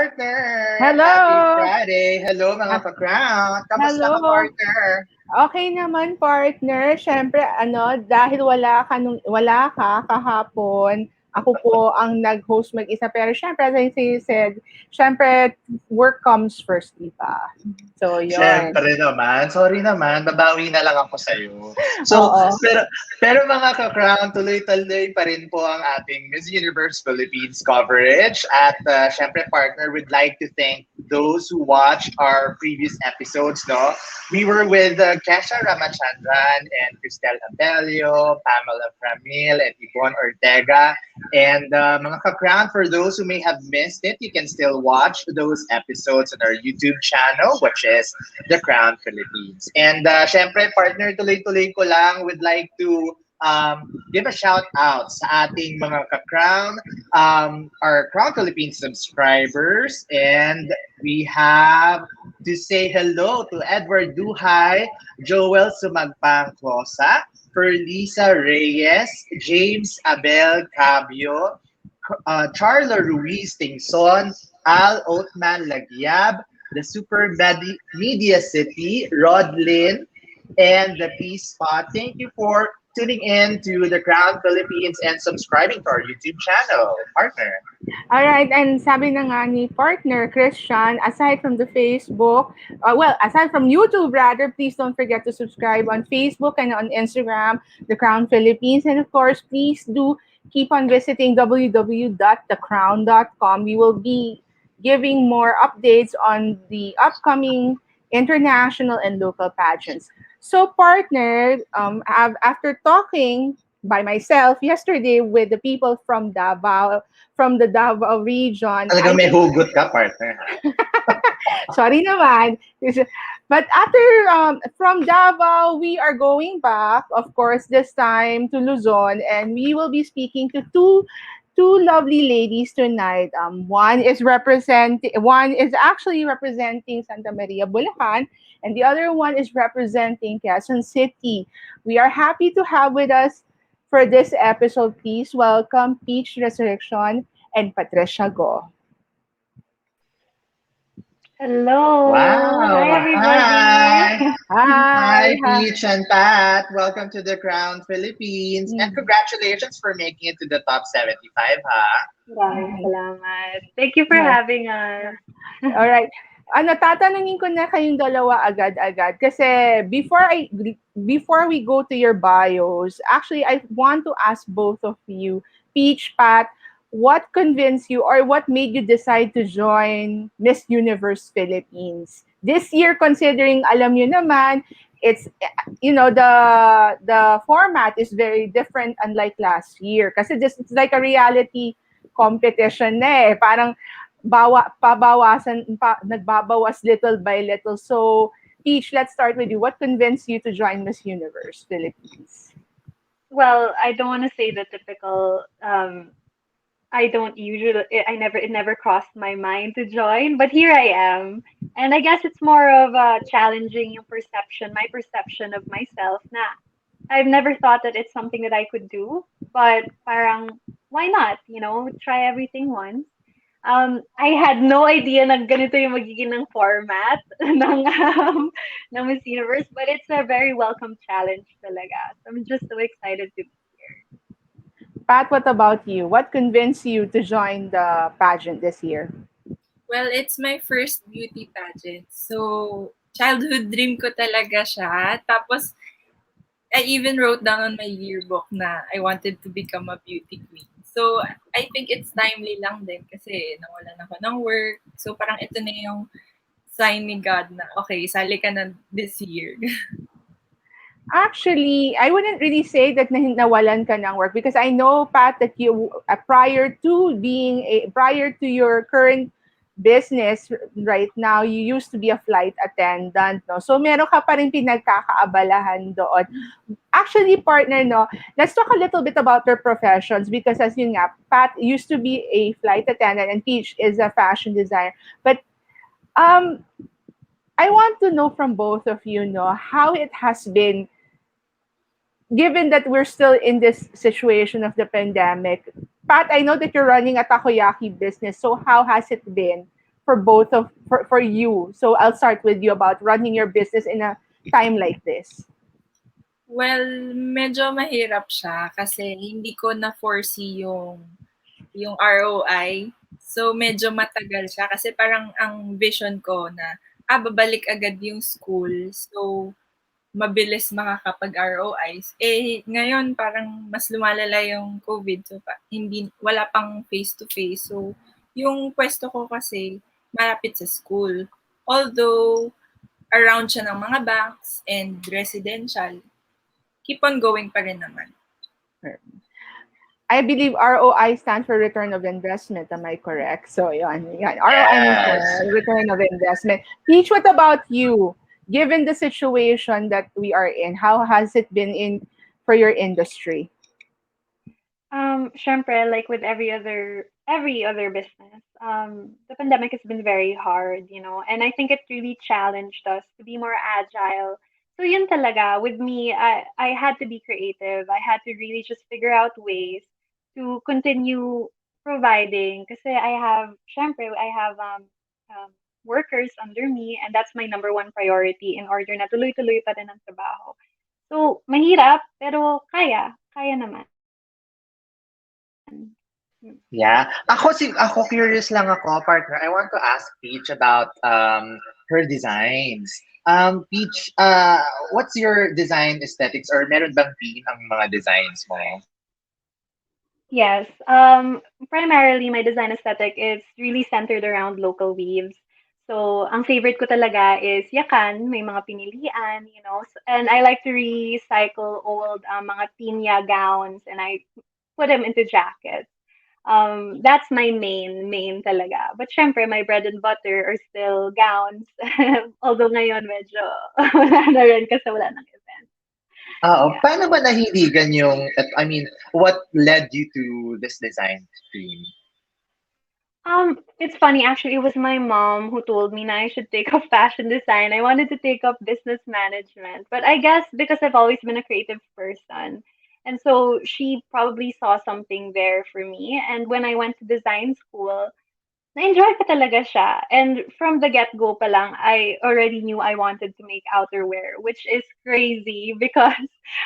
partner! Happy Hello! Friday! Hello mga Ah, ka-Qrown! Kamusta ka, hello! partner? Okay naman, partner. Siyempre, dahil wala ka kahapon, ako po ang nag-host mag-isa. Pero siyempre, as I said, siyempre, work comes first, di ba? So, yon. Siyempre naman. Sorry naman, babawi na lang ako sa'yo. So, Oo. pero mga ka-Qrown, tuloy-tuloy pa rin po ang ating Miss Universe Philippines coverage. At siyempre, partner, would like to thank those who watched our previous episodes, no? We were with Kesha Ramachandran and Cristel Abelio, Pamela Framil, and Yvonne Ortega. And mga ka-Crown, for those who may have missed it, you can still watch those episodes on our YouTube channel, which is The Crown Philippines. And syempre, partner, tuloy-tuloy ko lang, would like to give a shout out sa ating mga ka-Crown, our Crown Philippines subscribers. And we have to say hello to Edward Duhay, Joel Sumagpang Closa, Perlisa Reyes, James Abel Cabio, Charla Ruiz Tingson, Al Othman Lagyab, the Media City, Rod Lin, and the Peace Spot. Thank you for tuning in to the Crown Philippines and subscribing to our YouTube channel, partner. Alright, and sabi na nga ni partner Christian, aside from the Facebook, aside from YouTube rather, please don't forget to subscribe on Facebook and on Instagram, The Crown Philippines. And of course, please do keep on visiting www.thecrown.com. We will be giving more updates on the upcoming international and local pageants. So, partner, after talking by myself yesterday with the people from the Davao region. Talagang I may think, hugot ka, partner. Ha? sorry naman. But after from Davao, we are going back, of course, this time to Luzon, and we will be speaking to two lovely ladies tonight. One is actually representing Santa Maria, Bulacan, and the other one is representing Quezon City. We are happy to have with us for this episode. Please welcome Peach Resurreccion and Patricia Go. Hello. Hi, Wow! everybody. Hi! Hi, Hi, hi. Peach and Pat. Welcome to the Crown Philippines. And Mm. congratulations for making it to the top 75, ha? Maraming salamat. Thank you for Yeah. having us. All right. Tatanungin ko na kayong dalawa agad-agad kasi before we go to your bios, actually I want to ask both of you, Peach, Pat, what convinced you or what made you decide to join Miss Universe Philippines this year? Considering alam nyo naman, it's the format is very different unlike last year kasi just it's like a reality competition na eh. Parang nagbabawas little by little. So, Peach, let's start with you. What convinced you to join Miss Universe Philippines? Well, I don't want to say the typical. I don't usually. It never crossed my mind to join, but here I am, and I guess it's more of challenging yung perception, my perception of myself. Na I've never thought that it's something that I could do, but parang why not? Try everything once. I had no idea na ganito yung magiging ng format ng Miss Universe, but it's a very welcome challenge talaga. So I'm just so excited to be here. Pat, what about you? What convinced you to join the pageant this year? Well, it's my first beauty pageant. So, childhood dream ko talaga siya. Tapos, I even wrote down on my yearbook na I wanted to become a beauty queen. So, I think it's timely lang din kasi nawalan ako ng work. So, parang ito na yung sign ni God na, okay, sali ka na this year. Actually, I wouldn't really say that nawalan ka ng work because I know, Pat, that you prior to your current business right now, you used to be a flight attendant, no? So meron ka pa rin pinagkakaabalahan doon. Actually, partner, no, let's talk a little bit about their professions because as yun nga, Pat used to be a flight attendant and Peach is a fashion designer. But um, I want to know from both of you, no, how it has been given that we're still in this situation of the pandemic. Pat, I know that you're running a takoyaki business. So how has it been for you? So I'll start with you about running your business in a time like this. Well, medyo mahirap siya kasi hindi ko na-foresee yung ROI. So, medyo matagal siya kasi parang ang vision ko na, babalik agad yung school. So, mabilis makakapag-ROIs. Ngayon parang mas lumalala yung COVID. So, wala pang face-to-face. So, yung pwesto ko kasi malapit sa school. Although, around siya ng mga banks and residential, keep on going pa rin naman. I believe ROI stands for return of investment. Am I correct? So, ROI means Yes. return of investment. Peach, what about you? Given the situation that we are in, how has it been in for your industry? Syempre, like with every other business, the pandemic has been very hard, and I think it really challenged us to be more agile. So yun talaga, with me, I had to be creative. I had to really just figure out ways to continue providing kasi I have workers under me, and that's my number one priority in order na tuloy-tuloy pa rin ang trabaho. So, mahirap, pero kaya naman. Yeah. Ako curious lang ako, partner. I want to ask Peach about her designs. Peach, what's your design aesthetics or meron bang theme ang mga designs mo? Yes. Primarily, my design aesthetic is really centered around local weaves. So, ang favorite ko talaga is yakan, may mga pinilian. And I like to recycle old mga pinya gowns and I put them into jackets. That's my main talaga. But syempre, my bread and butter are still gowns. Although ngayon medyo wala na rin kasi wala nang event. Oo. Yeah. Paano ba nahiligan I mean, what led you to this design theme? It's funny actually. It was my mom who told me that I should take up fashion design. I wanted to take up business management, but I guess because I've always been a creative person, and so she probably saw something there for me. And when I went to design school, na-enjoy ko talaga siya. And from the get-go pa lang, I already knew I wanted to make outerwear, which is crazy because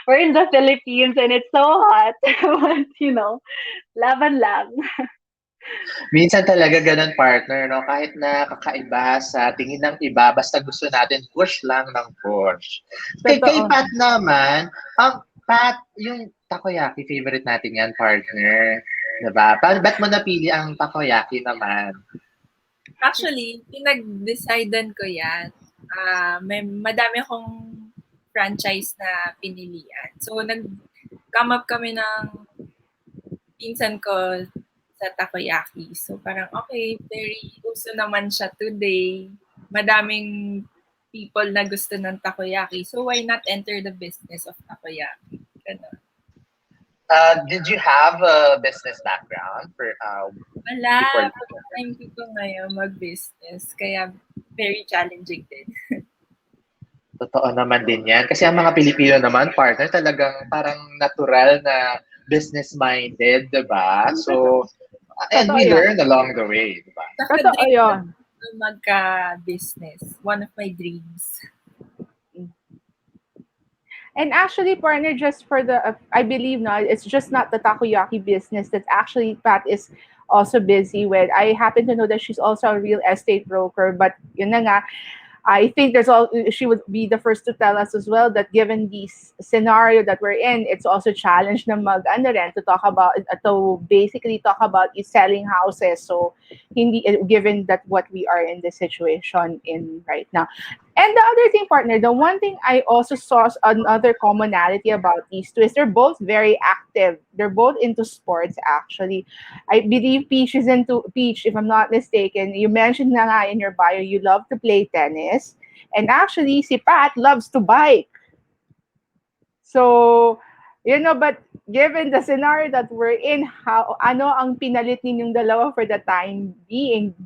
we're in the Philippines and it's so hot. But, laban lang. Minsan talaga ganun, partner, no? Kahit na kakaiba sa tingin ng iba, basta gusto natin, push lang ng push. Kay Totoo. Pat naman, Pat, yung takoyaki, favorite natin yan, partner. Diba? Ba't mo napili ang takoyaki naman? Actually, pinag-decidean ko yan. Madami akong franchise na pinilian. So, nag-come up kami ng pinsan ko sa takoyaki. So, parang okay, very uso naman siya today. Madaming people na gusto ng takoyaki. So, why not enter the business of takoyaki? Ganun. Did you have a business background Wala. before? First time ko to ngayon mag-business. Kaya, very challenging din. Totoo naman din yan. Kasi ang mga Pilipino naman, partner, talagang parang natural na business-minded, diba? So, and Totoo we yun. learn along the way, diba? Saka Totoo dream yun. ko magka-business. One of my dreams. And actually, partner, just for I believe now, it's just not the takoyaki business that actually Pat is also busy with. I happen to know that she's also a real estate broker, but yun na nga, I think she would be the first to tell us as well that given this scenario that we're in, it's also challenge na to basically talk about is selling houses. So hindi given that what we are in this situation in right now. And the other thing, partner, the one thing I also saw another commonality about these two is they're both very active. They're both into sports, actually. I believe Peach, if I'm not mistaken. You mentioned na nga in your bio, you love to play tennis. And actually, si Pat loves to bike. So, but given the scenario that we're in, ano ang pinalit ninyong dalawa for the time being,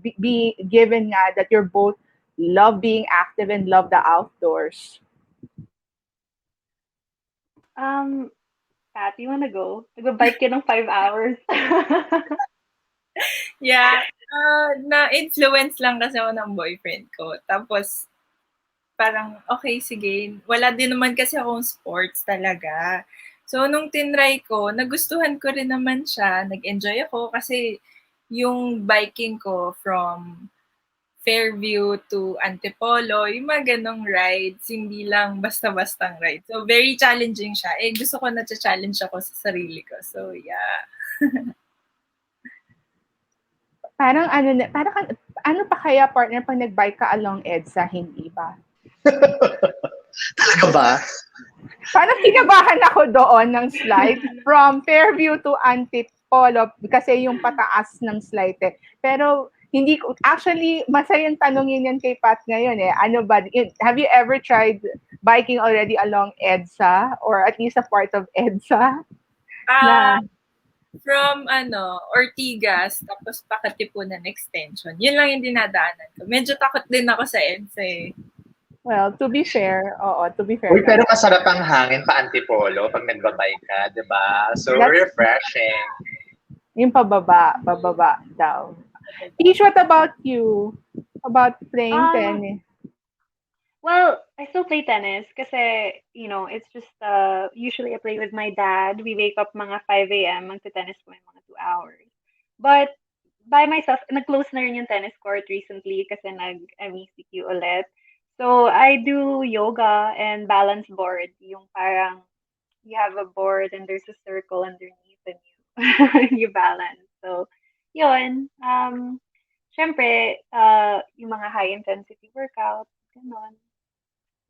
given nga that you're both love being active and love the outdoors? Pat, you wanna go? Nag-bike ka ng 5 hours. Yeah. Na-influence lang kasi ako ng boyfriend ko. Tapos, parang, okay, sige. Wala din naman kasi akong sports talaga. So, nung tinry ko, nagustuhan ko rin naman siya. Nag-enjoy ako kasi yung biking ko from Fairview to Antipolo, yung mga ganong rides, hindi lang basta-bastang ride. So, very challenging siya. Gusto ko na-challenge ako sa sarili ko. So, yeah. Parang ano pa kaya partner pag nag-bike ka along EDSA, hindi ba? Talaga ba? Parang kinabahan ako doon ng slide from Fairview to Antipolo kasi yung pataas ng slide eh. Pero hindi ko, actually, masayang tanongin yan kay Pat ngayon eh. Ano ba, have you ever tried biking already along EDSA or at least a part of EDSA? Ah, Na, from Ortigas, tapos Pakatipunan Extension. Yun lang yung dinadaanan ko. Medyo takot din ako sa EDSA eh. well, to be fair Uy, pero naman. masarap ang hangin pa Antipolo pag nagbabike ka, di ba? So That's refreshing. yung bababa daw. Peach, what about you? About playing Um, tennis? well, I still play tennis kasi, it's just usually I play with my dad. We wake up mga 5 a.m. magte-tennis kami mga 2 hours. But by myself, nag-close na rin yung tennis court recently kasi nag-MECQ ulit. So I do yoga and balance board. Yung parang you have a board and there's a circle underneath and you balance. So, yun. Syempre, yung mga high intensity workout, ganon.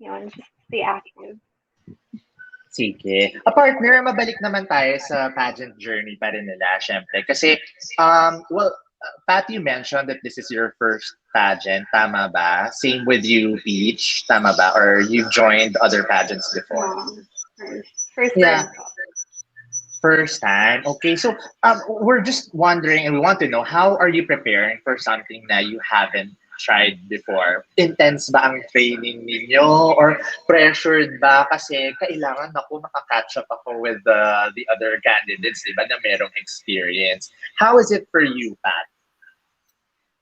Yun, just stay active. Sige. Partner, mabalik naman tayo sa pageant journey pa rin nila, syempre. Kasi, well, Pat, you mentioned that this is your first pageant, tama ba? Same with you, Peach, tama ba? Or you've joined other pageants before? First Yeah. time. First time. Okay, so we're just wondering and we want to know how are you preparing for something that you haven't tried before? Intense ba ang training ninyo or pressured ba kasi kailangan ako makakatch up ako with the other candidates, di ba, na merong experience. How is it for you, Pat?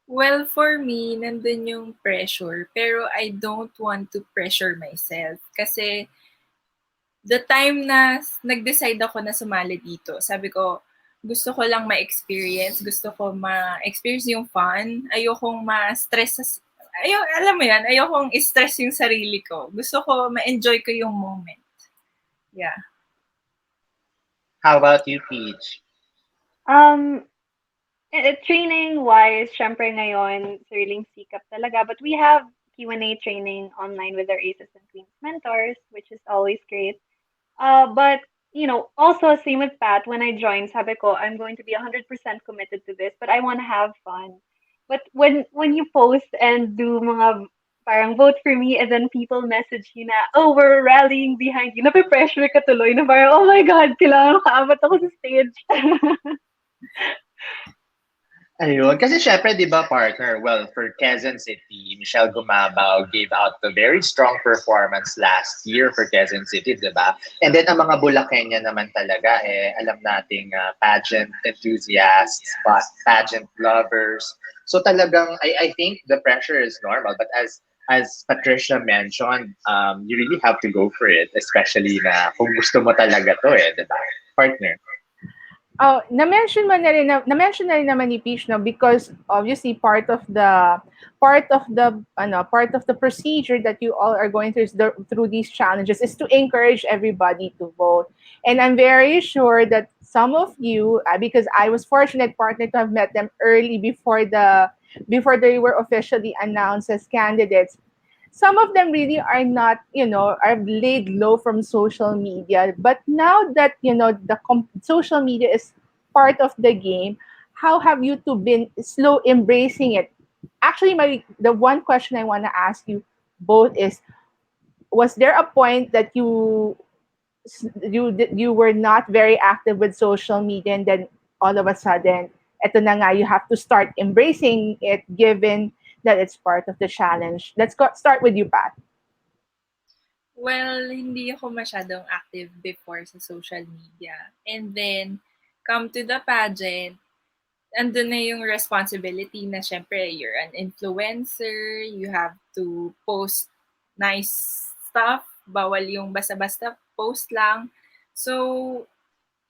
Well, for me, nandun yung pressure. Pero I don't want to pressure myself. Kasi the time na nag-decide ako na sumali dito, sabi ko, gusto ko lang ma-experience. Gusto ko ma-experience yung fun. Ayokong ma-stress. Alam mo yan, ayokong stress yung sarili ko. Gusto ko ma-enjoy ko yung moment. Yeah. How about you, Peach? Um, Training-wise, syempre ngayon, sariling sikap talaga. But we have Q&A training online with our Aces and Queens mentors, which is always great. But, also same with Pat, when I joined, sabi ko, I'm going to be 100% committed to this, but I want to have fun. But when you post and do mga parang vote for me and then people message you na, oh, we're rallying behind you, nape-pressure ka tuloy na parang, oh my God, kailangan makaabot ako sa stage. Ayun. Kasi syempre, di ba, partner, well, for Quezon City, Michelle Gumabao gave out a very strong performance last year for Quezon City, di ba? And then, ang mga Bulacania naman talaga, alam nating pageant enthusiasts, pageant lovers. So talagang, I think the pressure is normal. But as Patricia mentioned, you really have to go for it, especially na kung gusto mo talaga to di ba? Partner. Oh, na-mention na rin naman ni Peach, no, because obviously part of the procedure that you all are going through through these challenges is to encourage everybody to vote. And I'm very sure that some of you, because I was fortunate, partner, to have met them early before they were officially announced as candidates. Some of them really are not, are laid low from social media. But now that, social media is part of the game, how have you two been slow embracing it? Actually, the one question I want to ask you both is, was there a point that you were not very active with social media and then all of a sudden, eto na nga, you have to start embracing it given that it's part of the challenge? Start with you, Pat. Well, hindi ako masyadong active before sa social media. And then, come to the pageant, andun na yung responsibility na syempre you're an influencer, you have to post nice stuff, bawal yung basta-basta post lang. So,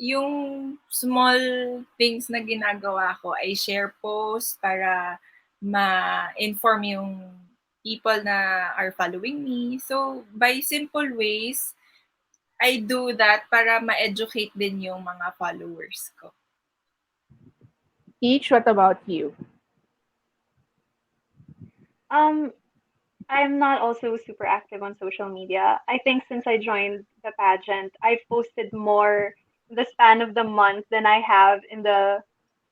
yung small things na ginagawa ko ay share post para ma-inform yung people na are following me. So, by simple ways, I do that para ma-educate din yung mga followers ko. Peach, what about you? Um, I'm not also super active on social media. I think since I joined the pageant, I've posted more in the span of the month than I have in the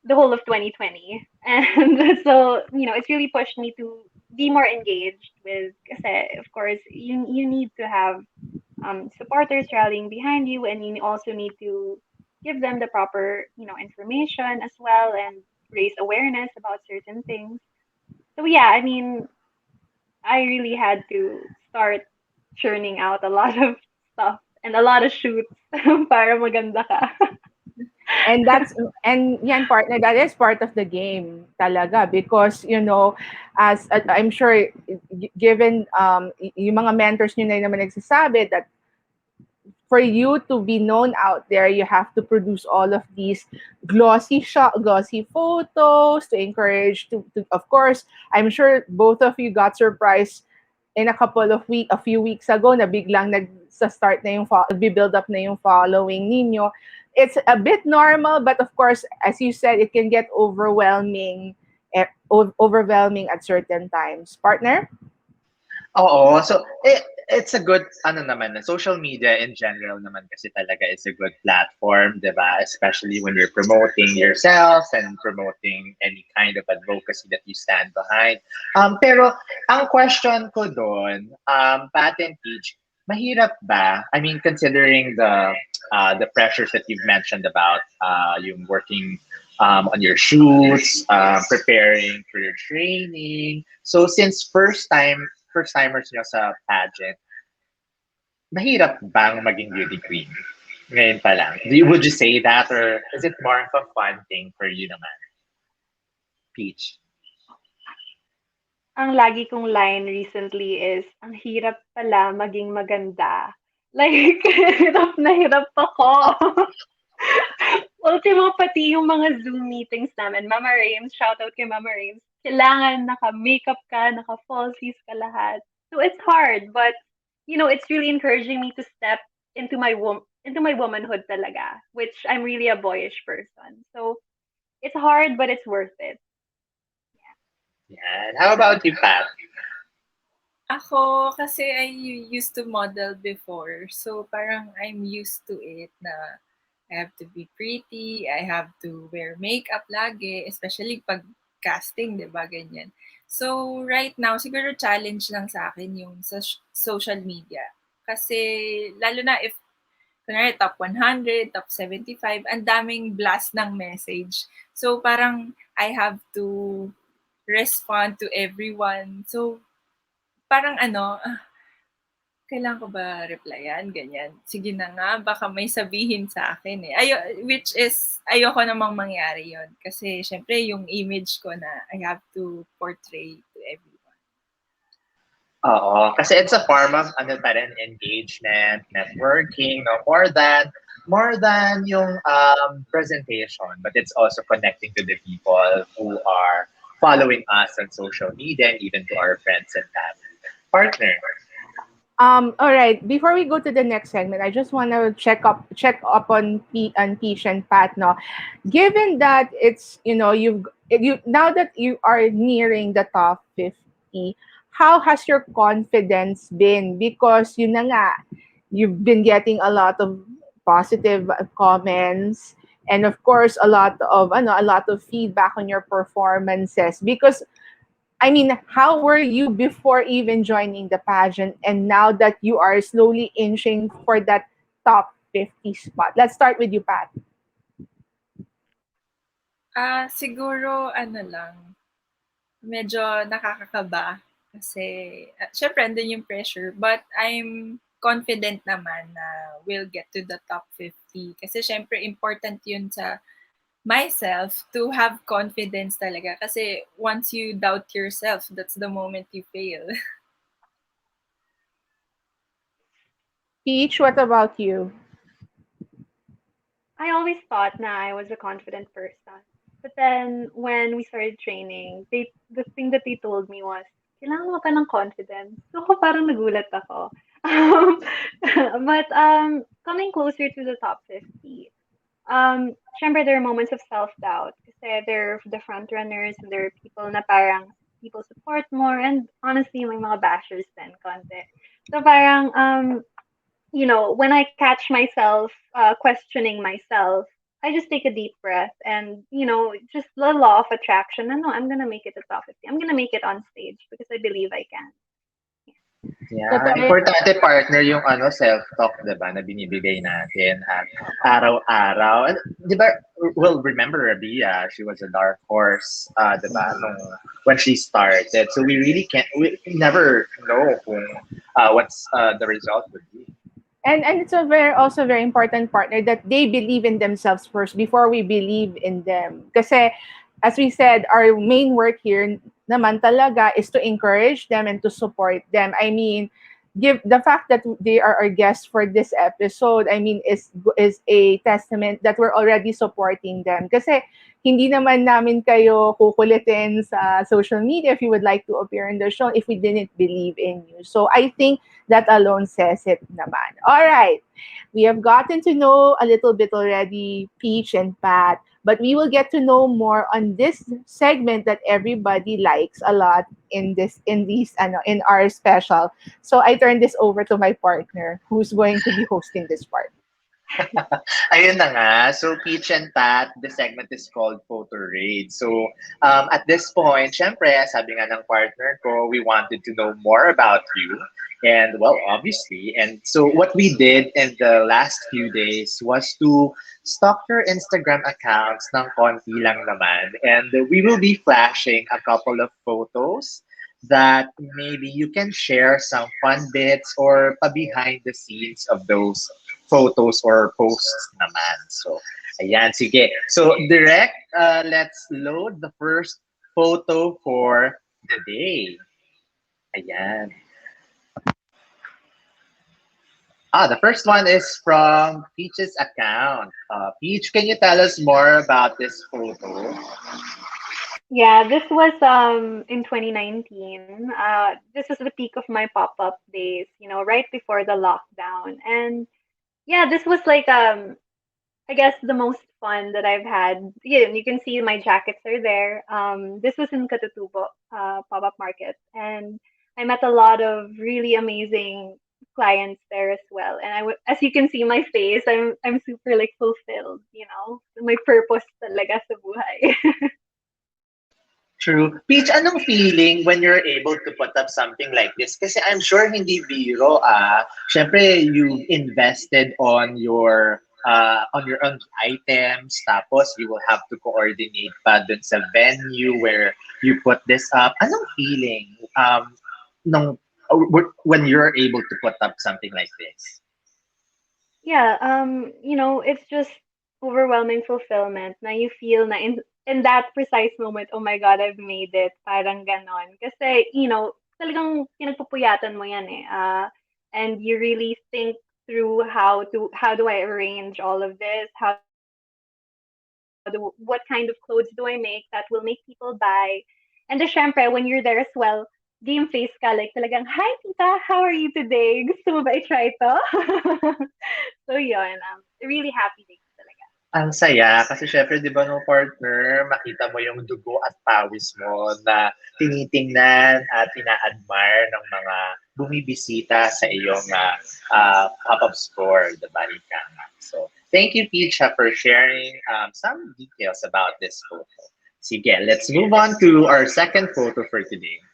whole of 2020. And so, it's really pushed me to be more engaged with, kasi of course, you need to have supporters rallying behind you, and you also need to give them the proper, information as well, and raise awareness about certain things. So yeah, I mean, I really had to start churning out a lot of stuff and a lot of shoots para maganda ka. And that's and yan partner, that is part of the game talaga, because as I'm sure, given yung mga mentors niyo na naman nagsasabi that for you to be known out there, you have to produce all of these glossy photos to encourage to of course, I'm sure both of you got surprised in a few weeks ago na biglang sa start na yung build up na yung following ninyo. It's a bit normal, but of course, as you said, it can get overwhelming at certain times. Partner? Oo. So, it's a good, ano naman, social media in general naman kasi talaga is a good platform, di ba? Especially when you're promoting yourself and promoting any kind of advocacy that you stand behind. Pero, ang question ko doon, Pat and Peach, mahirap ba? I mean, considering the pressures that you've mentioned about yung working on your shoots, preparing for your training. So, since first timers nyo sa pageant, mahirap bang maging beauty queen? Ngayon pa lang. Would you say that, or is it more of a fun thing for you naman? Peach. Ang lagi kong line recently is, ang hirap pala maging maganda. Like, hirap ako. Ultimo, pati yung mga Zoom meetings namin, Mama Rames, shout out kay Mama Rames, kailangan naka-makeup ka, naka-falsies ka lahat. So it's hard, but it's really encouraging me to step into my womanhood talaga, which I'm really a boyish person. So it's hard, but it's worth it. Yeah. How about you, Pat? Ako, kasi I used to model before. So, parang I'm used to it na I have to be pretty, I have to wear makeup lagi, especially pag casting, di ba, ganyan. So, right now, siguro challenge lang sa akin yung sa social media. Kasi, lalo na if, kunwari, top 100, top 75, ang daming blast ng message. So, parang I have to respond to everyone. So, parang kailangan ko ba replyan, ganyan. Sige na nga, baka may sabihin sa akin eh. Which is, ayoko namang mangyari yon. Kasi, syempre, yung image ko na I have to portray to everyone. Oo. Kasi it's a form of, ano pa rin, engagement, networking, no? More than yung presentation, but it's also connecting to the people who are following us on social media and even to our friends and family. Partner. All right. Before we go to the next segment, I just want to check up on Peach and Pat. No, given that it's you now that you are nearing the top 50, how has your confidence been? Because na nga, you've been getting a lot of positive comments, and of course a lot of feedback on your performances. Because I mean, how were you before even joining the pageant, and now that you are slowly inching for that top 50 spot? Let's start with you, Pat. Siguro, lang, medyo nakakakaba. Kasi, syempre, andun yung pressure. But I'm confident naman na we'll get to the top 50. Kasi, syempre, important yun sa myself to have confidence talaga. Kasi once you doubt yourself, that's the moment you fail. Peach, what about you? I always thought na I was a confident person. But then when we started training, the thing that they told me was, kailangan mo pa ng confidence. So ako parang nagulat ako. But coming closer to the top 50, syempre there are moments of self-doubt. Kasi they're the front runners, and there are people na parang people support more, and honestly, may mga bashers din, konti. So parang, when I catch myself questioning myself, I just take a deep breath and, just the law of attraction. No, I'm gonna make it a top 50. I'm gonna make it on stage because I believe I can. Yeah, Totoo. importante partner yung self-talk, 'di ba, na binibigay natin at araw-araw. And, 'di ba, well, remember Rabia, she was a dark horse, 'di ba, when she started. So we never know kung what's the result would be. And it's a also very important partner that they believe in themselves first before we believe in them. Kasi as we said, our main work here naman talaga is to encourage them and to support them. I mean, give the fact that they are our guests for this episode, I mean, is a testament that we're already supporting them. Kasi hindi naman namin kayo kukulitin sa social media if you would like to appear in the show if we didn't believe in you. So I think that alone says it naman. All right. We have gotten to know a little bit already Peach and Pat, but we will get to know more on this segment that everybody likes a lot in our special. So I turn this over to my partner who's going to be hosting this part. Ayun na nga. So, Peach and Pat, the segment is called Photo Raid. So, at this point, syempre, sabi nga ng partner ko, we wanted to know more about you. And, well, obviously. And so, what we did in the last few days was to stalk your Instagram accounts ng konti lang naman. And we will be flashing a couple of photos that maybe you can share some fun bits or behind the scenes of those photos or posts naman. So, ayan, sige. So, direct, let's load the first photo for the day. Ayan. The first one is from Peach's account. Peach, can you tell us more about this photo? Yeah, this was in 2019. This was the peak of my pop-up days, right before the lockdown. And yeah, this was like I guess the most fun that I've had. Yeah, you can see my jackets are there. This was in Katutubo, pop-up market, and I met a lot of really amazing clients there as well. And as you can see my face, I'm super like fulfilled. My purpose talaga sa buhay. True. Peach, anong feeling when you're able to put up something like this? Kasi I'm sure hindi biro, Siyempre, you invested on your own items, tapos you will have to coordinate pa dun sa venue where you put this up. Anong feeling nung, when you're able to put up something like this? Yeah, it's just overwhelming fulfillment na you feel na in that precise moment, oh my God, I've made it. Parang ganon. Kasi, talagang pinagpupuyatan mo yan eh. And you really think through how do I arrange all of this? What kind of clothes do I make that will make people buy? And the syempre, when you're there as well, game face ka, like talagang, hi tita, how are you today? Gusto mo ba i-try to? So yun, really happy days talaga. Ang saya kasi syempre 'di ba no partner, makita mo yung dugo at pawis mo na tinitingnan at ina-admire ng mga bumibisita sa iyong pop-up store, 'di ba? Ika nga. So, thank you Peach for sharing some details about this photo. Sige, let's move on to our second photo for today.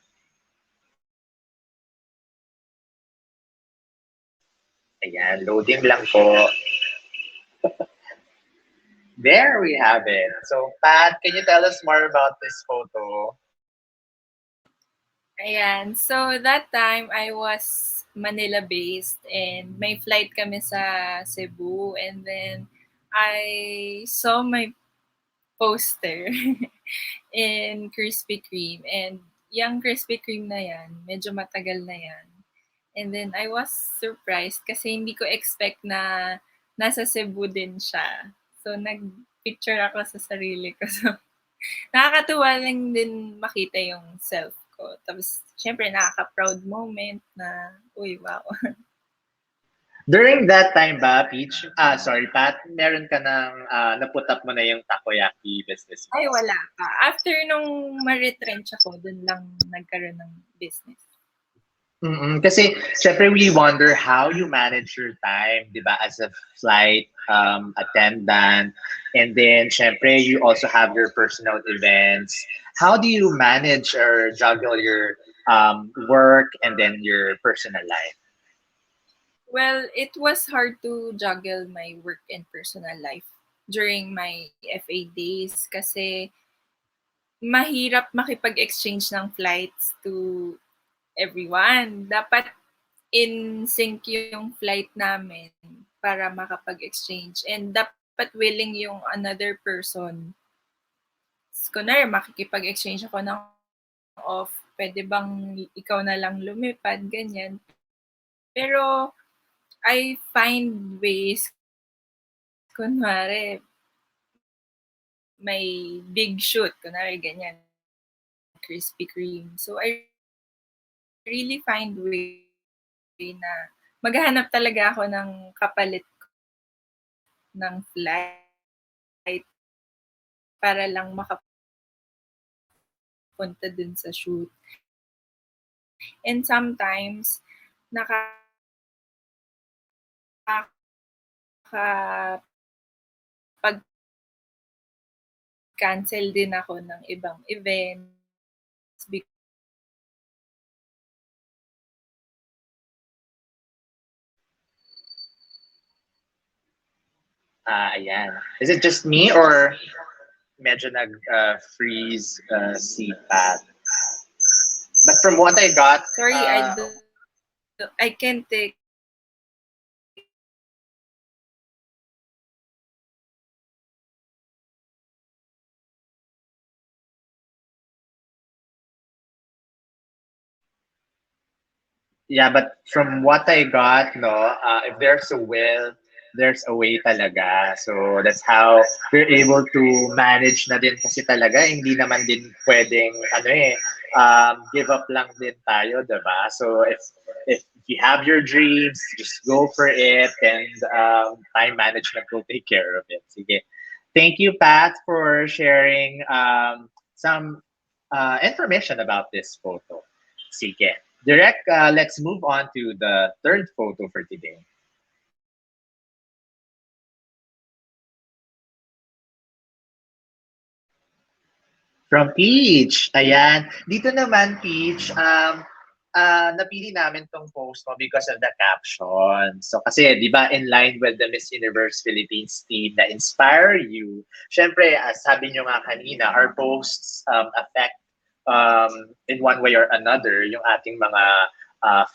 Ayan, loading lang po. There we have it. So, Pat, can you tell us more about this photo? Ayan. So, that time, I was Manila-based and may flight kami sa Cebu. And then, I saw my poster in Krispy Kreme. And yung Krispy Kreme na yan, medyo matagal na yan. And then I was surprised kasi hindi ko expect na nasa Cebu din siya. So nag-picture ako sa sarili ko. So nakakatuwa lang din makita yung self ko. Tapos syempre nakaka-proud moment na, uy, wow. During that time ba, Peach, sorry, Pat, meron ka ng, na-put up mo na yung takoyaki business mo? Ay, wala pa. After nung ma-retrench ako, dun lang nagkaroon ng business. Kasi, syempre, we wonder how you manage your time, di ba, as a flight attendant. And then, syempre, you also have your personal events. How do you manage or juggle your work and then your personal life? Well, it was hard to juggle my work and personal life during my FA days kasi mahirap makipag-exchange ng flights to everyone. Dapat in sync yung flight namin para makapag-exchange. And dapat willing yung another person. Kunwari, makikipag-exchange ako ng off. Pwede bang ikaw na lang lumipad, ganyan. Pero I find ways, kunwari, may big shoot, kunwari ganyan, Krispy Kreme. So I really find way na maghahanap talaga ako ng kapalit ng flight para lang makapunta dun sa shoot. And sometimes, pag-cancel din ako ng ibang events Ayan. Is it just me or medyo nag-freeze si Pat? But from what I got, sorry, I can't take yeah, but from what I got, no, if there's a will, there's a way talaga. So that's how we're able to manage na din kasi talaga hindi naman din pwedeng give up lang din tayo, 'di ba? So if you have your dreams, just go for it and time management will take care of it. Sige. Thank you, Pat, for sharing some information about this photo. Sige. Direct, let's move on to the third photo for today. From Peach. Ayan. Dito naman, Peach, napili namin tong post mo because of the caption. So kasi, di ba, in line with the Miss Universe Philippines theme na inspire you, syempre, as sabi nyo nga kanina, our posts affect in one way or another yung ating mga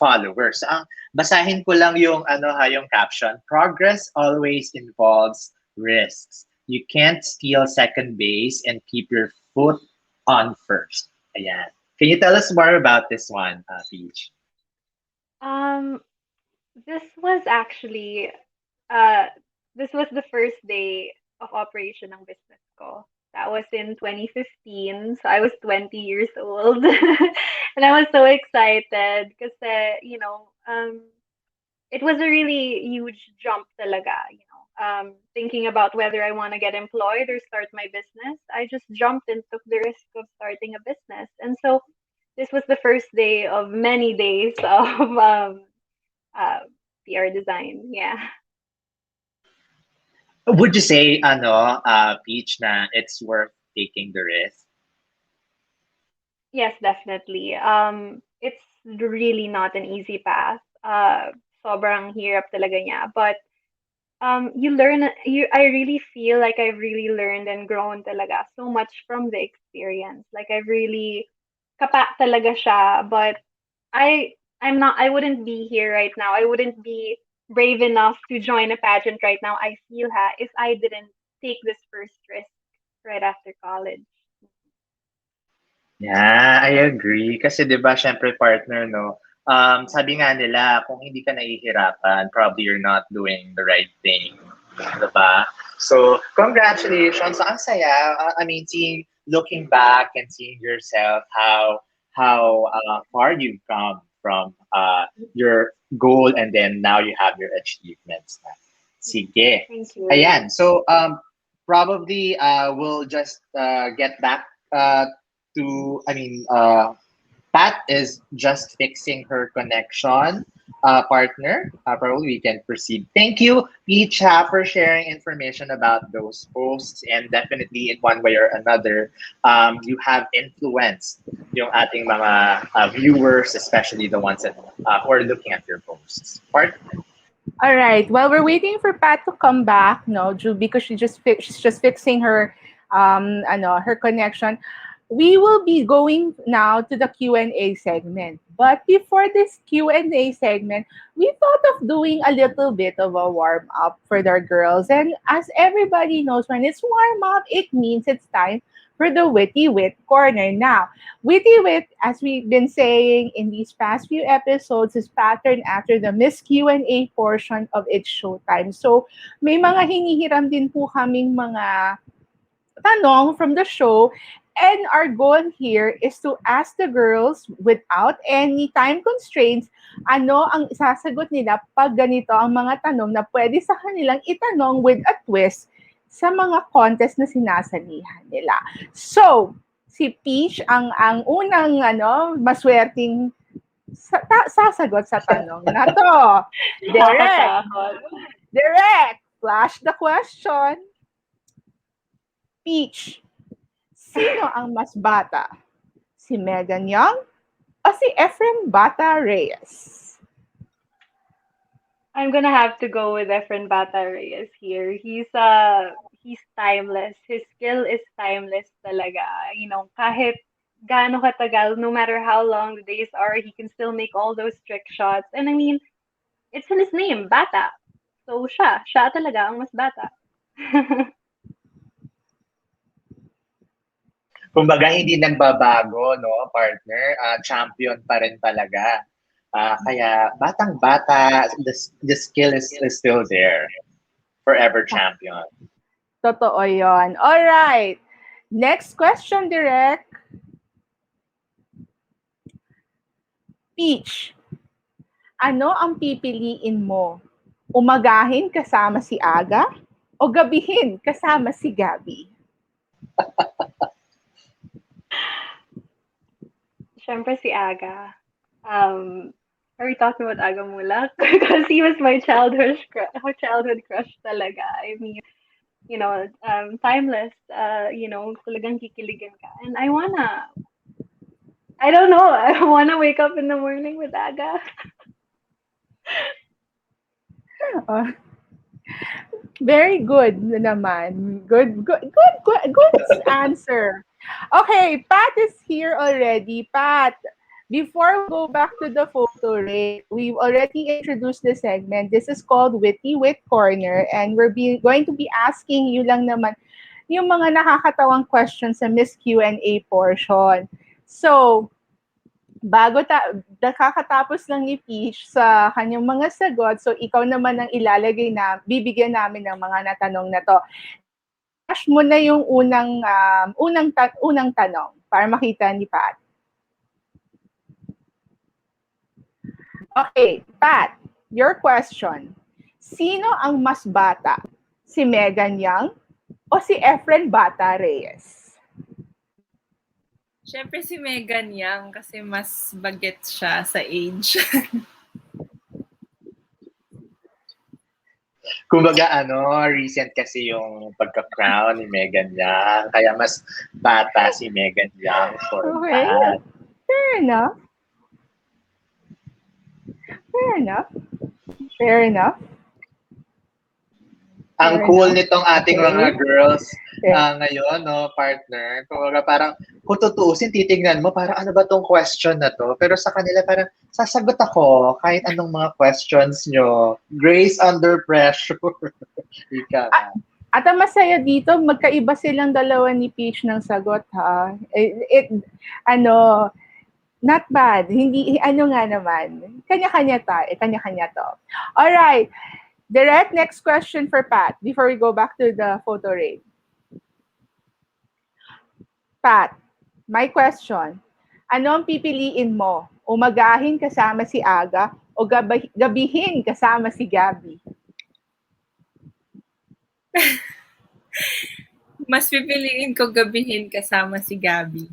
followers. Basahin ko lang yung yung caption. Progress always involves risks. You can't steal second base and keep your foot on first. Ayan. Can you tell us more about this one, Peach? Um, this was actually uh this was the first day of operation ng business ko. That was in 2015, so I was 20 years old. And I was so excited because it was a really huge jump talaga, thinking about whether I want to get employed or start my business. I just jumped and took the risk of starting a business. And so this was the first day of many days of uh, PR design. Yeah. Would you say, Peach, na it's worth taking the risk? Yes, definitely. It's really not an easy path. Sobrang hirap talaga niya. But I really feel like I've really learned and grown talaga so much from the experience. Like I've really kapa talaga siya, but I wouldn't be here right now. I wouldn't be brave enough to join a pageant right now. I feel if I didn't take this first risk. right after college. Yeah, I agree. Kasi 'di ba, syempre partner, no? Sabi nga nila, kung hindi ka nahihirapan, probably you're not doing the right thing. 'Di ba? So, congratulations. Ang saya. I mean, looking back and seeing yourself, how far you've come from your goal, and then now you have your achievements. Sige. Thank you. Ayan. So, probably we'll just get back to, I mean, Pat is just fixing her connection, partner. Probably we can proceed. Thank you, Peach, for sharing information about those posts. And definitely, in one way or another, you have influenced yung ating mga viewers, especially the ones that who are looking at your posts. Partner. All right. While we're waiting for Pat to come back, no, Drew, because she's just fixing her her connection. We will be going now to the Q&A segment. But before this Q&A segment, we thought of doing a little bit of a warm up for our girls. And as everybody knows, when it's warm up, it means it's time for the Witty Wit Corner. Now, Witty Wit, as we've been saying in these past few episodes, is patterned after the Miss Q&A portion of its showtime. So, may mga hinihiram din po kaming mga tanong from the show. And our goal here is to ask the girls without any time constraints, ano ang isasagot nila pag ganito ang mga tanong na pwede sa kanilang itanong with a twist sa mga contest na sinasalihan nila. So, si Peach ang unang maswerteng sasagot sa tanong na to. Direct, flash the question. Peach, sino ang mas bata? Si Megan Young o si Efren Bata Reyes? I'm gonna have to go with Efren Bata Reyes here. He's timeless. His skill is timeless talaga. You know, kahit gaano katagal, no matter how long the days are, he can still make all those trick shots. And I mean, it's in his name, Bata. So siya talaga ang mas bata. Kumbaga, hindi nagbabago, no, partner? Champion pa rin talaga. Kaya, batang-bata, the skill is still there. Forever champion. Totoo yon. All right. Next question, Direk. Peach, ano ang pipiliin mo? Umagahin kasama si Aga o gabihin kasama si Gabi? Siyempre si Aga. Are we talking about Aga Mulak? Because he was my childhood crush talaga. I mean, you know, timeless. You know, talagang kikiligin ka. And I don't know, I wanna wake up in the morning with Aga. Very good naman. Good answer. Okay, Pat is here already. Pat, before we go back to the photo rate, we've already introduced the segment. This is called Witty Wit Corner, and going to be asking you lang naman yung mga nakakatawang questions sa Miss Q&A portion. So, nakakatapos lang ni Peach sa kanyang mga sagot, so ikaw naman ang bibigyan namin ng mga natanong na to. Flash mo na yung unang tanong para makita ni Pat. Okay, Pat, your question. Sino ang mas bata? Si Megan Young o si Efren Bata Reyes? Siyempre si Megan Young kasi mas baget siya sa age. Kumbaga, recent kasi yung pagka-crown ni Megan Young. Kaya mas bata si Megan Young for Okay. that. Fair enough. Ang Fair cool enough. nitong ating Okay. mga girls Yeah. ngayon, no, partner. Kumbaga parang kung tutuusin, titignan mo, parang ano ba tong question na to? Pero sa kanila parang sasagot ako kahit anong mga questions nyo. Grace under pressure. Ika nga. At ang masaya dito, magkaiba silang dalawa ni Peach ng sagot, ha? Ano, not bad. Hindi, ano nga naman. Kanya-kanya to. Alright. Direct, next question for Pat before we go back to the photo raid. Pat, my question. Ano ang pipiliin mo? Umagahin kasama si Aga o gabihin kasama si Gabby? Mas pipiliin ko gabihin kasama si Gabby.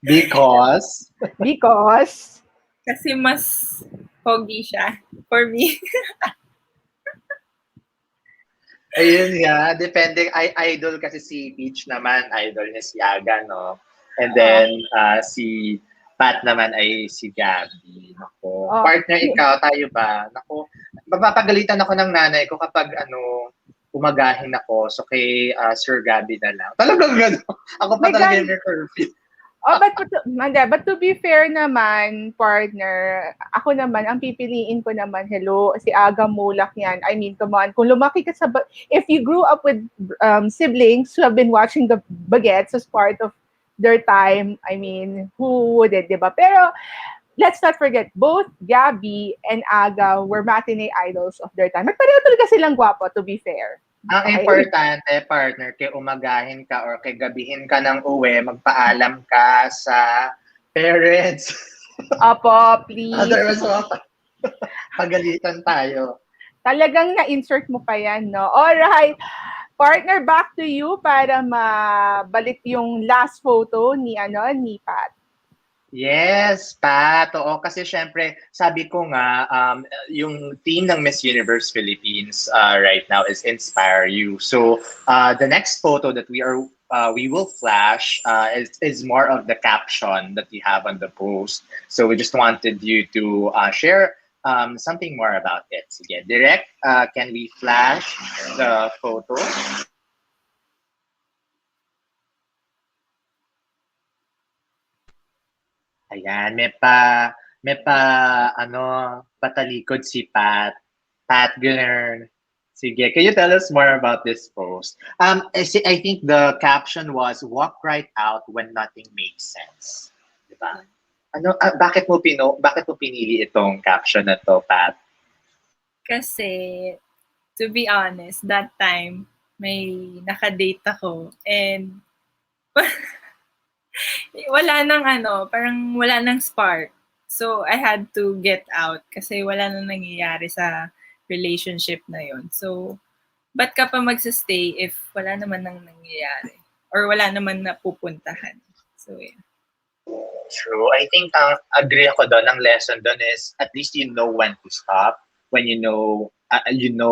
Because? Because? Kasi mas pogi siya for me. Ayun nga, depende. Idol kasi si Peach naman, idol niya si Aga, no? And then, si Pat naman ay si Gabby. Nako. Oh. Partner, ikaw, tayo ba? Nako, mapapagalitan ako ng nanay ko kapag, umagahin ako. So, kay Sir Gabby na lang. Talagang gano'n. Ako pa talaga yung curfew. Oh, but to be fair naman, partner, ako naman, ang pipiliin ko naman, hello, si Aga Mulak yan. I mean, come on, kung lumaki ka if you grew up with siblings who have been watching the Baguettes as part of their time, I mean, who wouldn't, di ba? Pero, let's not forget, both Gabby and Aga were matinee idols of their time. At pareho talaga silang gwapo, to be fair. Ang importante, partner, kay umagahin ka or kay gabihin ka ng uwi, magpaalam ka sa parents. Opo, please. Otherwise, pagalitan tayo. Talagang na-insert mo pa yan, no? Alright. Partner, back to you para mabalik yung last photo ni Pat. Yes, Pat. Oo, kasi syempre, sabi ko nga, yung theme ng Miss Universe Philippines right now is Inspire You. So, the next photo that we will flash is more of the caption that we have on the post. So, we just wanted you to share something more about it. Sige, Direct, can we flash the photo? Ayan, patalikod si Pat. Pat Gunner. Sige, can you tell us more about this post? I think the caption was, walk right out when nothing makes sense. Diba? Bakit mo pinili itong caption na to, Pat? Kasi, to be honest, that time, may nakadate ako and parang wala nang spark. So, I had to get out kasi wala nang nangyayari sa relationship na yon. So, ba't ka pa magsastay if wala naman nang nangyayari? Or wala naman na pupuntahan? So, yeah. True. I think agree ako doon. Ang lesson doon is at least you know when to stop, when you know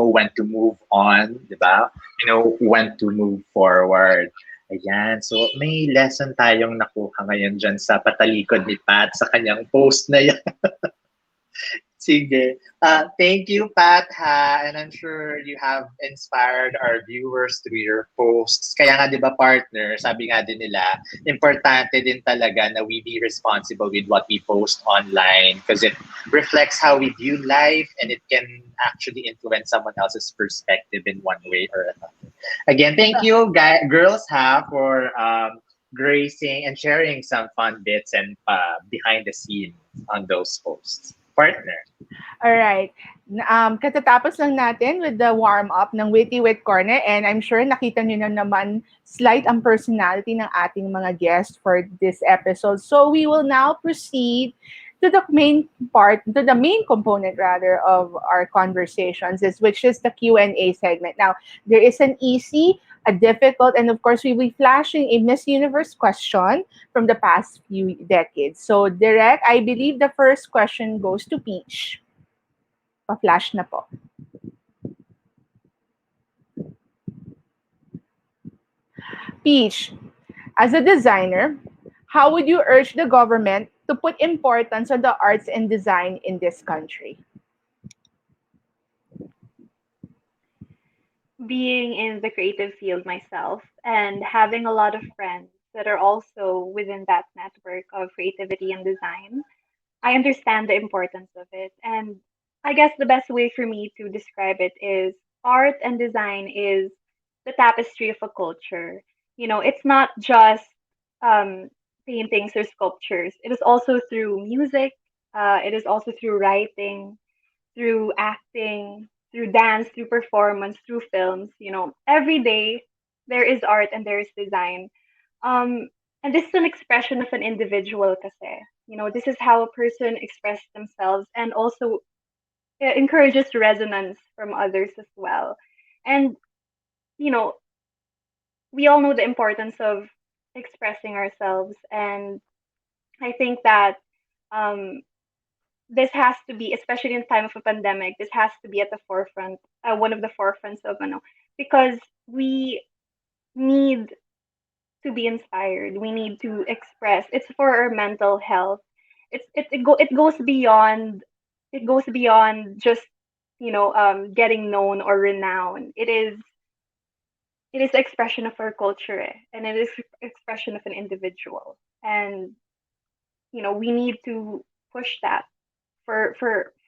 when to move on, di ba? You know when to move forward. Ayan. So, may lesson tayong nakuha ngayon dyan sa patalikod ni Pat sa kanyang post na yan. Sige. Thank you, Pat, ha? And I'm sure you have inspired our viewers through your posts. Kaya nga, di ba, partner, sabi nga din nila, importante din talaga na we be responsible with what we post online because it reflects how we view life and it can actually influence someone else's perspective in one way or another. Again, thank you, girls, for gracing and sharing some fun bits and behind the scenes on those posts. Partner. Alright. Katatapos lang natin with the warm-up ng Witty Wit Corner and I'm sure nakita nyo na naman slight ang personality ng ating mga guests for this episode. So we will now proceed to the main component rather of our conversations, which is the Q&A segment. Now, there is an easy, a difficult, and of course, we will be flashing a Miss Universe question from the past few decades. So, Direct, I believe the first question goes to Peach. Pa-flash na po. Peach, as a designer, how would you urge the government to put importance on the arts and design in this country? Being in the creative field myself and having a lot of friends that are also within that network of creativity and design, I understand the importance of it. And I guess the best way for me to describe it is art and design is the tapestry of a culture. It's not just um, paintings or sculptures. It is also through music. It is also through writing, through acting, through dance, through performance, through films. Every day there is art and there is design. Um, and this is an expression of an individual kasi. This is how a person expresses themselves and also it encourages resonance from others as well. And, you know, we all know the importance of expressing ourselves. And I think that um, this has to be, especially in time of a pandemic, this has to be at the forefront, one of the forefronts of, because we need to be inspired. We need to express. It's for our mental health. It goes beyond just getting known or renowned. It is expression of our culture, and it is expression of an individual, and we need to push that for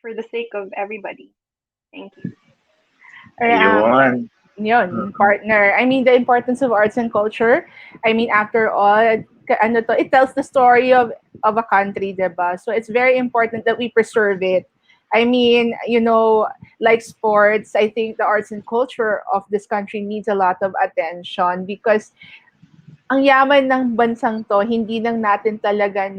the sake of everybody. Thank you. Or, Ayun. yun, Mm-mm. partner. I mean, the importance of arts and culture. I mean, after all, ano to, it tells the story of a country, diba? So it's very important that we preserve it. I mean, like sports, I think the arts and culture of this country needs a lot of attention because ang yaman ng bansang 'to, hindi lang natin talaga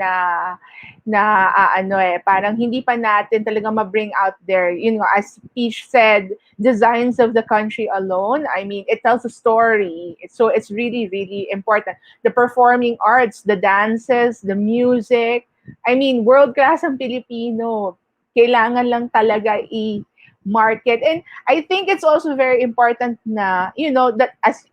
parang hindi pa natin talaga ma-bring out there. As Peach said, designs of the country alone, I mean, it tells a story. So it's really, really important. The performing arts, the dances, the music, I mean, world class ang Pilipino. Kailangan lang talaga i-market. And I think it's also very important na, that as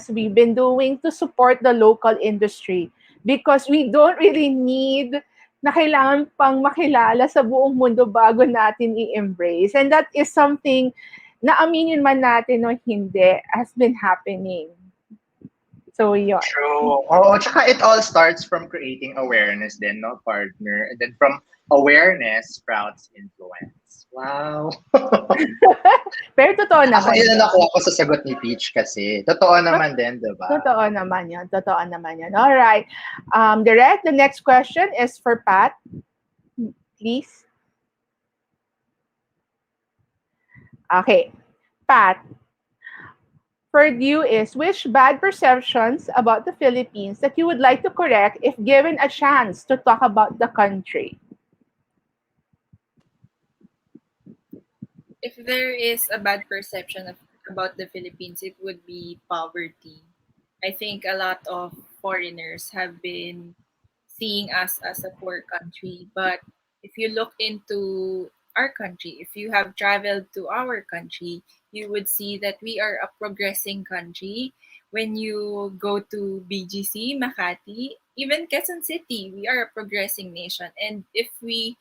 we've been doing to support the local industry because we don't really need na kailangan pang makilala sa buong mundo bago natin i-embrace. And that is something na aminin man natin o hindi has been happening. So, yun. True. Oo, tsaka it all starts from creating awareness then, no, partner? And then from awareness sprouts influence. Wow. Pero totoo Ako, naman yun yun. ang nakuha ko sa sagot ni Peach kasi. Totoo naman din, di ba? Totoo naman yun. Totoo naman yun. All right. Direct, the next question is for Pat. Please. Okay. Pat, for you is which bad perceptions about the Philippines that you would like to correct if given a chance to talk about the country? If there is a bad perception about the Philippines, it would be poverty. I think a lot of foreigners have been seeing us as a poor country, but if you look into our country, if you have traveled to our country, you would see that we are a progressing country. When you go to BGC, Makati, even Quezon City, we are a progressing nation. And if we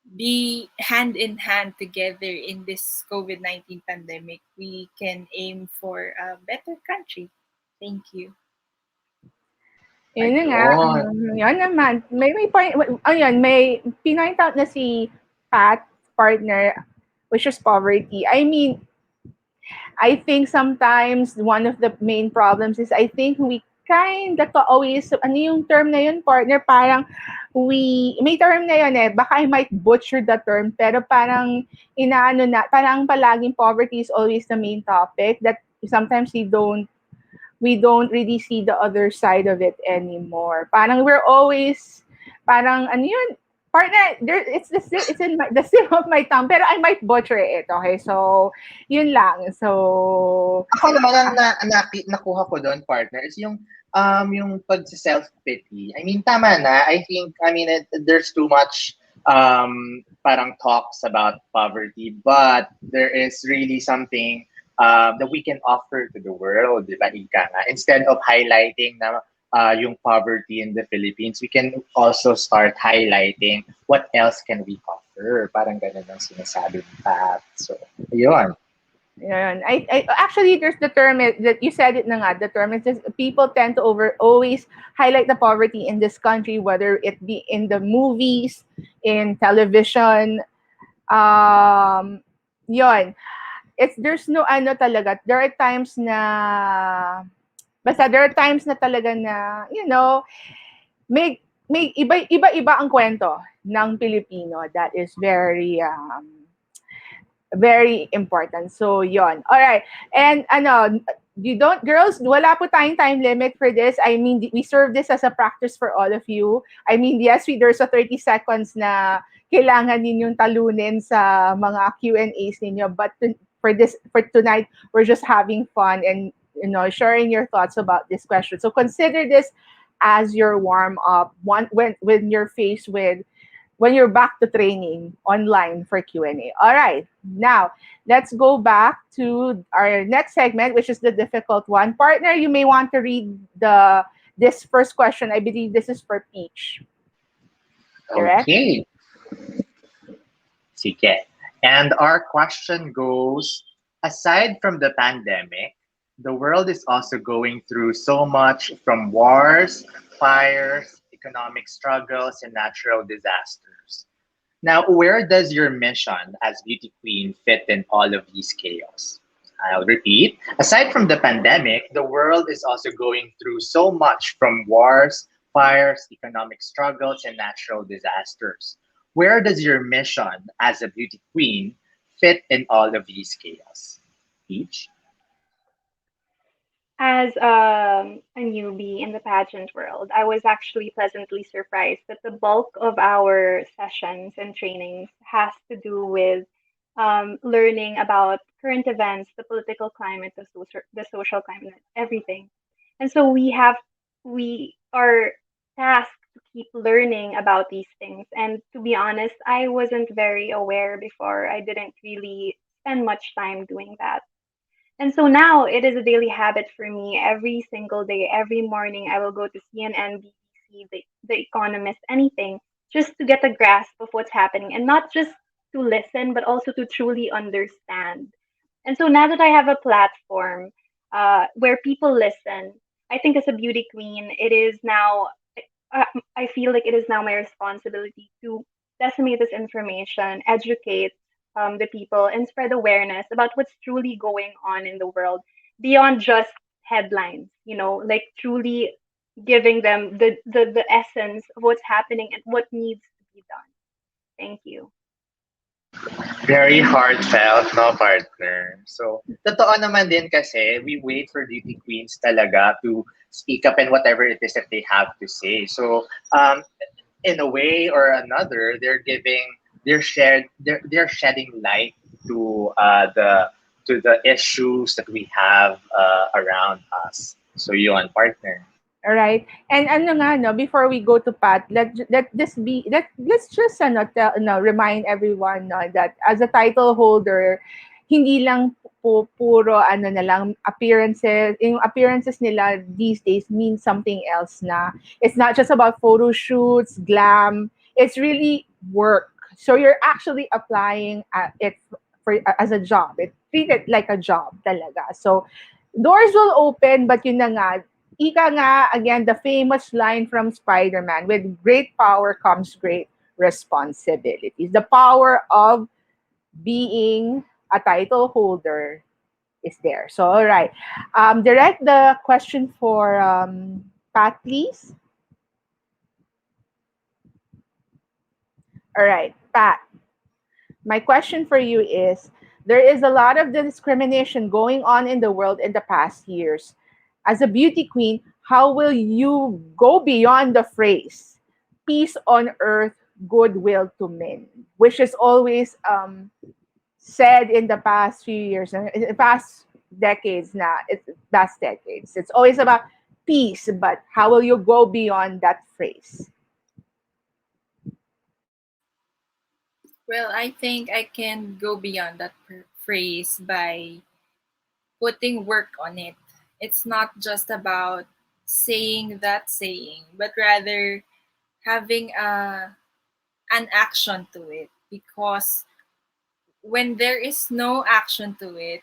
be hand in hand together in this COVID-19 pandemic, we can aim for a better country. Thank you. Yun na nga. Ayun. Yun naman. May point, ayun, may pinoint out na si Pat, partner, which is poverty. I mean, I think sometimes one of the main problems is I think we kind of always, ano yung term na yun, partner, parang may term na yun baka I might butcher the term, pero parang parang palaging poverty is always the main topic that sometimes we don't really see the other side of it anymore. Parang we're always, parang ano yun, partner, it's in the slip of my tongue, pero I might butcher it, okay? So, yun lang. So, Ako naman ang nakuha ko doon, partner, is yung pag-self-pity. I mean, tama na. There's too much parang talks about poverty, but there is really something that we can offer to the world, di ba, Ika nga? Instead of highlighting na yung poverty in the Philippines, we can also start highlighting what else can we offer. Parang ganun ang sinasabi ni Pat. So, ayun. yun. I actually there's the term that you said it na nga, the term is just people tend to always highlight the poverty in this country, whether it be in the movies, in television, um yon. There's no ano talaga. There are times na basta there are times na talaga na, may iba-iba ang kwento ng Pilipino that is very important. So, yon. All right. And you don't, girls, wala po tayong time limit for this. I mean, we serve this as a practice for all of you. I mean, yes, there's a 30 seconds na kailangan ninyong talunin sa mga Q&As ninyo. But for tonight, we're just having fun and, sharing your thoughts about this question. So consider this as your warm up when you're faced with when you're back to training online for Q&A. All right. Now, let's go back to our next segment, which is the difficult one. Partner, you may want to read this first question. I believe this is for Peach. Correct? Okay. Sige. And our question goes, aside from the pandemic, the world is also going through so much from wars, fires, economic struggles, and natural disasters. Now, where does your mission as beauty queen fit in all of these chaos? I'll repeat. Aside from the pandemic, the world is also going through so much from wars, fires, economic struggles, and natural disasters. Where does your mission as a beauty queen fit in all of these chaos? Peach? As a newbie in the pageant world, I was actually pleasantly surprised that the bulk of our sessions and trainings has to do with learning about current events, the political climate, the social climate, everything. And so we are tasked to keep learning about these things. And to be honest, I wasn't very aware before. I didn't really spend much time doing that. And so now it is a daily habit for me. Every single day, every morning, I will go to CNN, BBC, the Economist, anything, just to get a grasp of what's happening and not just to listen, but also to truly understand. And so now that I have a platform where people listen, I think as a beauty queen, it is now, uh, I feel like it is now my responsibility to disseminate this information, educate the people, and spread awareness about what's truly going on in the world beyond just headlines, like truly giving them the essence of what's happening and what needs to be done. Thank you. Very heartfelt, no, partner? So, totoo naman din kasi, we wait for beauty queens talaga to speak up and whatever it is that they have to say. So, in a way or another, they're shedding light to the issues that we have around us. So, yun, partner. All right. And ano nga no, before we go to Pat, let's just remind everyone no that as a title holder, hindi lang po puro ano na lang appearances, yung appearances nila these days mean something else na. It's not just about photo shoots, glam. It's really work. So you're actually applying it for as a job. It treated like a job talaga. So doors will open, but yun na nga, ika nga, again, the famous line from Spider-Man, with great power comes great responsibilities. The power of being a title holder is there. So, all right. Direct the question for Pat, please. All right, Pat. My question for you is, there is a lot of discrimination going on in the world in the past years. As a beauty queen, how will you go beyond the phrase peace on earth, goodwill to men, which is always said in the past few years, in the past decades now, it's past decades. It's always about peace, but how will you go beyond that phrase? Well, I think I can go beyond that phrase by putting work on it. It's not just about saying that saying, but rather having an action to it. Because when there is no action to it,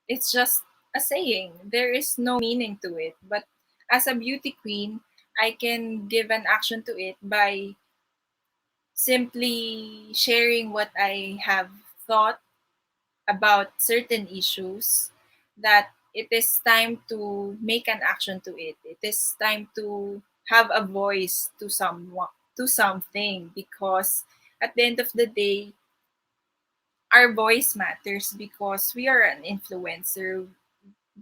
it's just a saying. There is no meaning to it. But as a beauty queen, I can give an action to it by simply sharing what I have thought, about certain issues, that it is time to make an action to it. It is time to have a voice to someone, to something, because at the end of the day, our voice matters because we are an influencer.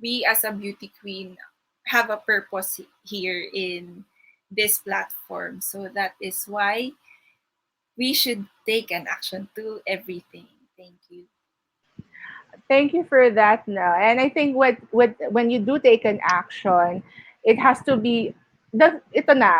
We as a beauty queen have a purpose here in this platform. So that is why we should take an action to everything. Thank you. Thank you for that, no. And I think what when you do take an action, it has to be the ito na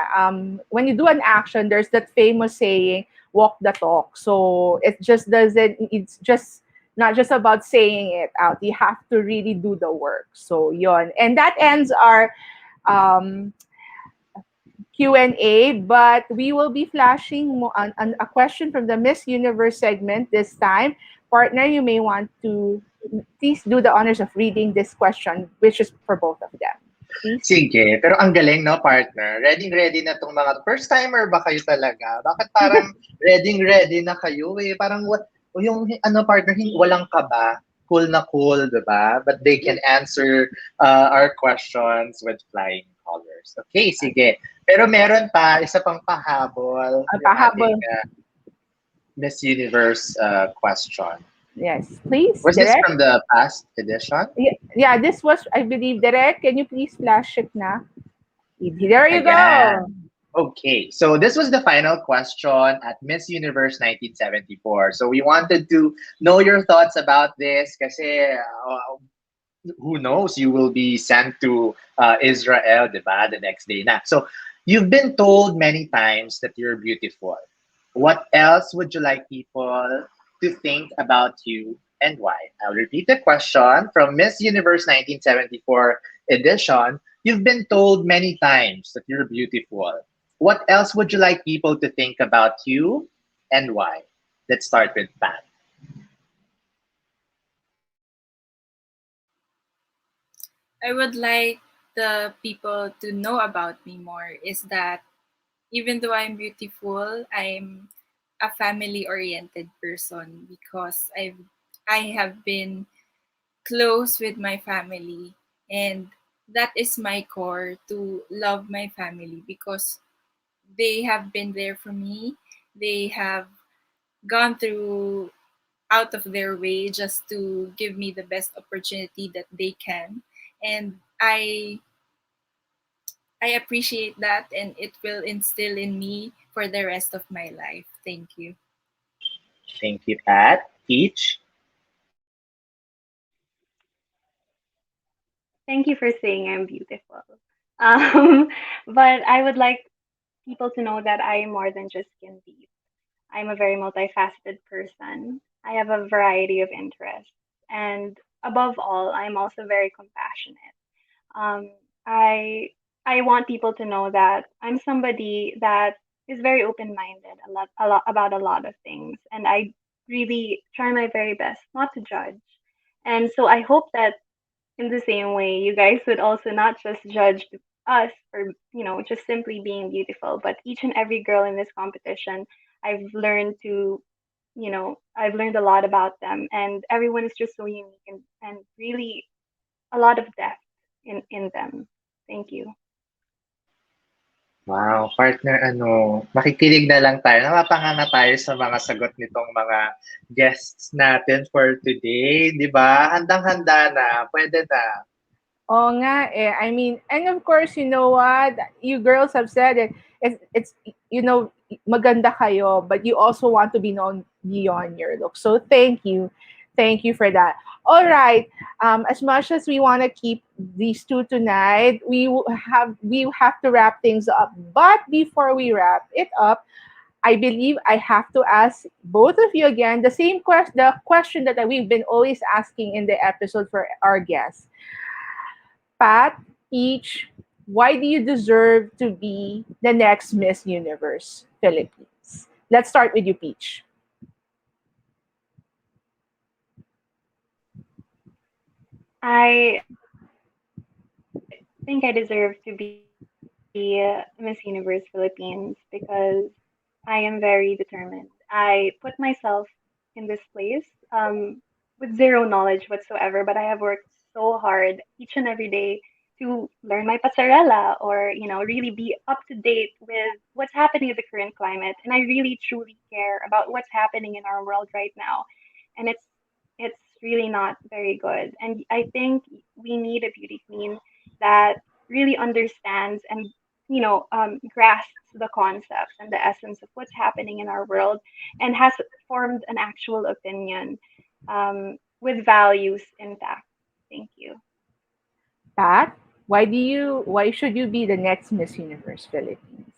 when you do an action, there's that famous saying, walk the talk. So it just doesn't it's just not just about saying it out. You have to really do the work. So yon. And that ends our um Q&A, but we will be flashing a question from the Miss Universe segment this time. Partner, you may want to please do the honors of reading this question, which is for both of them. Please. Sige, pero ang galing, no, partner? Ready-ready na tong mga first-timer ba kayo talaga? Bakit parang ready-ready na kayo eh? Parang what, yung ano, partner, walang kaba. Cool na cool, di ba? But they can answer our questions with flying colors. Okay, sige. Pero meron pa, isa pang pahabol, yung Pahabol. ating Miss Universe question. Yes, please. Was this Direct? from the past edition? Yeah, this was, I believe, Direct. Can you please flash it na? There you go. Again. Okay, so this was the final question at Miss Universe 1974. So we wanted to know your thoughts about this kasi who knows, you will be sent to Israel, diba, the next day na. So you've been told many times that you're beautiful. What else would you like people to think about you and why? I'll repeat the question from Miss Universe 1974 edition. You've been told many times that you're beautiful. What else would you like people to think about you and why? Let's start with Pat. I would like the people to know about me more is that even though I'm beautiful, I'm a family oriented person because I have been close with my family, and that is my core, to love my family because they have been there for me. They have gone through out of their way just to give me the best opportunity that they can, and I appreciate that, and it will instill in me for the rest of my life. Thank you. Thank you, Pat. Peach. Thank you for saying I'm beautiful. Um, but I would like people to know that I am more than just skin deep. I'm a very multifaceted person. I have a variety of interests. And above all, I'm also very compassionate. Um, I I want people to know that I'm somebody that is very open-minded a lot about a lot of things, and I really try my very best not to judge. And so I hope that in the same way, you guys would also not just judge us for, just simply being beautiful, but each and every girl in this competition, I've learned to, I've learned a lot about them, and everyone is just so unique and really a lot of depth in them. Thank you. Wow, partner, makikinig na lang tayo. Napapanganga tayo sa mga sagot nitong mga guests natin for today. Di ba? Handang-handa na. Pwede na. Oo nga eh. I mean, and of course, you know what? You girls have said it. It's maganda kayo, but you also want to be known beyond your look. So thank you. Thank you for that. All right. As much as we want to keep these two tonight, we have to wrap things up. But before we wrap it up, I believe I have to ask both of you again the question that we've been always asking in the episode for our guests. Pat, Peach, why do you deserve to be the next Miss Universe Philippines? Let's start with you, Peach. I think I deserve to be Miss Universe Philippines because I am very determined. I put myself in this place. with zero knowledge whatsoever, but I have worked so hard each and every day to learn my pasarela or, really be up to date with what's happening in the current climate. And I really truly care about what's happening in our world right now. And it's really not very good. And I think we need a beauty queen that really understands and grasps the concepts and the essence of what's happening in our world and has formed an actual opinion with values intact. Thank you. Pat, why should you be the next Miss Universe Philippines?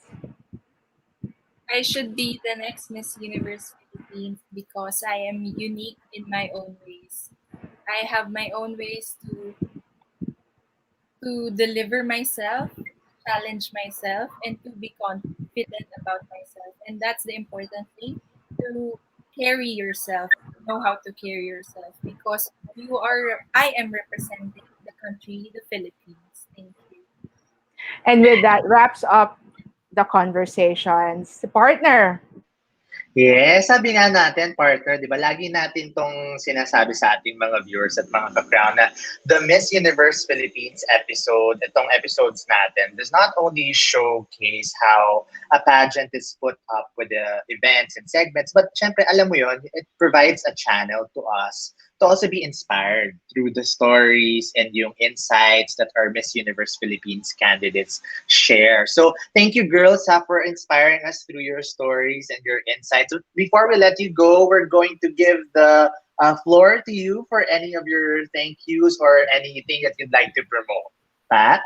I should be the next Miss Universe Philippines because I am unique in my own ways. I have my own ways to deliver myself, challenge myself, and to be confident about myself. And that's the important thing, to carry yourself, know how to carry yourself because I am representing the country, the Philippines. Thank you. And with that wraps up the conversations. Partner, Yes, sabi nga natin, partner, di ba, lagi natin tong sinasabi sa ating mga viewers at mga ka-crown na the Miss Universe Philippines episode, itong episodes natin, does not only showcase how a pageant is put up with the events and segments, but syempre, alam mo yon, it provides a channel to us to also be inspired through the stories and yung insights that our Miss Universe Philippines candidates share. So thank you, girls, for inspiring us through your stories and your insights. So before we let you go, we're going to give the floor to you for any of your thank yous or anything that you'd like to promote. Pat?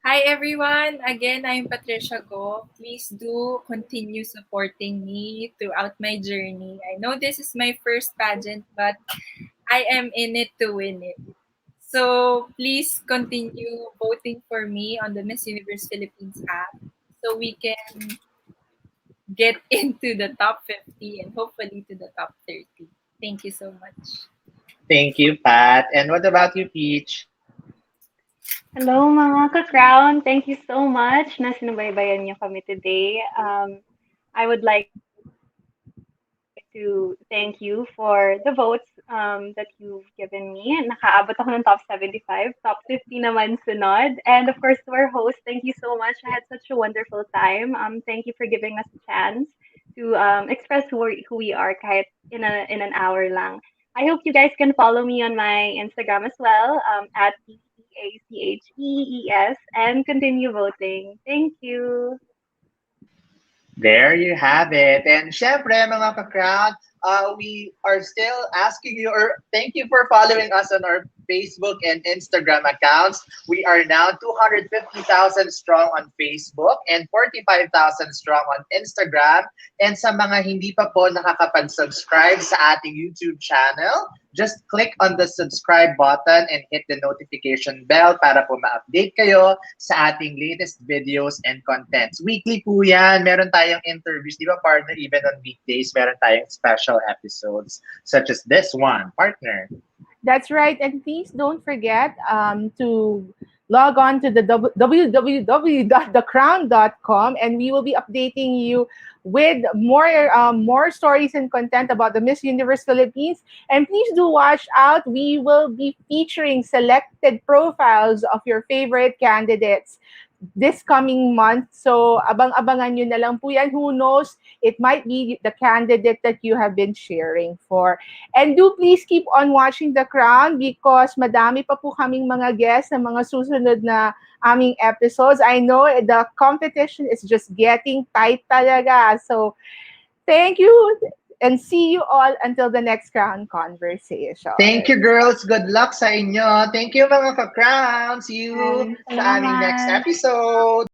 Hi everyone! Again, I'm Patricia Go. Please do continue supporting me throughout my journey. I know this is my first pageant, but I am in it to win it. So please continue voting for me on the Miss Universe Philippines app so we can get into the top 50 and hopefully to the top 30. Thank you so much. Thank you, Pat. And what about you, Peach? Hello mga ka-crown. Thank you so much na sinubaybayan niyo kami today. I would like to thank you for the votes that you've given me. Nakaabot ako ng top 75, top 50 naman sunod. And of course, to our host, thank you so much. I had such a wonderful time. Thank you for giving us a chance to express who we are kahit in an hour lang. I hope you guys can follow me on my Instagram as well, at PACHEES, and continue voting. Thank you. There you have it. And syempre, mga ka-crowd, we are still asking you, or thank you for following us on our Facebook and Instagram accounts. We are now 250,000 strong on Facebook and 45,000 strong on Instagram. And sa mga hindi pa po nakakapag-subscribe sa ating YouTube channel, just click on the subscribe button and hit the notification bell para po ma-update kayo sa ating latest videos and contents. Weekly po yan. Meron tayong interviews. Di ba, partner? Even on weekdays, meron tayong special episodes such as this one. Partner. that's right. And please don't forget to log on to the www.thecrown.com, and we will be updating you with more stories and content about the Miss Universe Philippines. And please do watch out. We will be featuring selected profiles of your favorite candidates this coming month. So abang-abangan nyo na lang po yan. Who knows, it might be the candidate that you have been cheering for. And do please keep on watching The Crown because madami pa po kaming mga guests na mga susunod na aming episodes. I know the competition is just getting tight talaga. So thank you and see you all until the next Crown conversation. Thank you, girls. Good luck sa inyo. Thank you, mga ka-crown. See you sa aming next Salamat. episode.